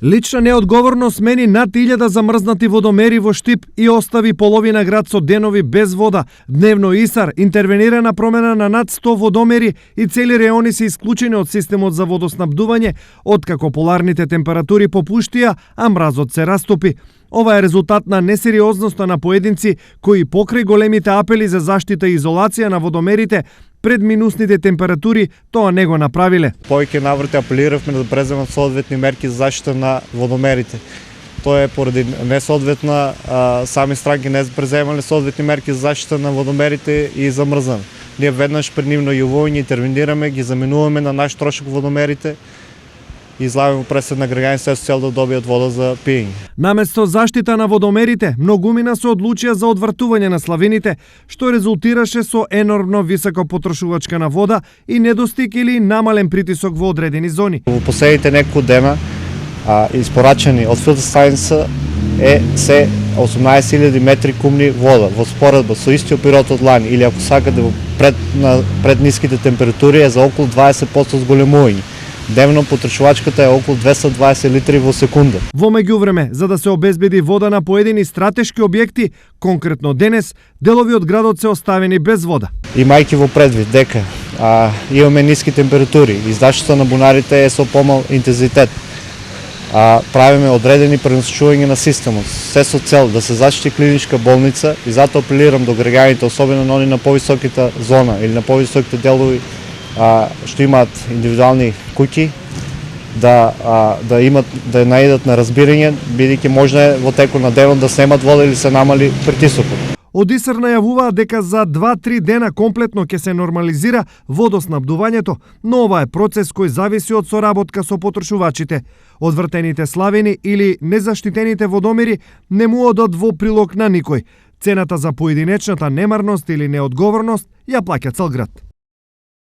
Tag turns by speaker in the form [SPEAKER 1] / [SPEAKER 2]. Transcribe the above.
[SPEAKER 1] Лична неодговорност смени над 1000 замрзнати водомери во Штип и остави половина град со денови без вода. Дневно ИСАР интервенира на промена на над 100 водомери и цели реони се исклучени од системот за водоснабдување, откако поларните температури попуштија, а мразот се растопи. Ова е резултат на несериозноста на поединци кои покрај големите апели за заштита и изолација на водомерите пред минусните температури тоа не го направиле.
[SPEAKER 2] Повеќе наврати апелиравме да преземат соодветни мерки за заштита на водомерите. Тоа е поради несоодветна сами странки не преземале соодветни мерки за заштита на водомерите и замрзнаме. Ние веднаш пред нивно јавување интервенираме, ги заменуваме на наш трошок водомерите и излагаме пресед на граѓаните со цел да добијат вода за пиење.
[SPEAKER 1] Наместо заштита на водомерите, многумина се одлучија за одвртување на славините, што резултираше со енормно висока потрошувачка на вода и недостиг или намален притисок во одредени зони.
[SPEAKER 2] Во последните неколку дена испорачани од филтер станица е се 18.000 метри кубни вода во споредба со истиот период од лани, или ако сакате пред ниските температури е за околу 20% зголемување. Дневно потрошувачката е околу 220 литри во секунда.
[SPEAKER 1] Во меѓувреме, за да се обезбеди вода на поедини стратешки објекти, конкретно денес, делови од градот се оставени без вода.
[SPEAKER 2] Имајќи во предвид дека имаме ниски температури и заштита на бунарите е со помал интензитет, правиме одредени пренасочување на системот, се со цел да се заштити клиничка болница и затоа апелирам до граѓаните, особено на они на повисоките зона или на повисоките делови што имаат индивидуални куќи, да наидат на разбирање, бидејќи може во текот на денот да снемат вода или се намали притисокот.
[SPEAKER 1] Од ИСАР најавуваа дека за 2-3 дена комплетно ќе се нормализира водоснабдувањето, но ова е процес кој зависи од соработка со потрошувачите. Одвртените славини или незаштитените водомери не му одат во прилог на никој. Цената за поединечната немарност или неодговорност ја плаќа цел град.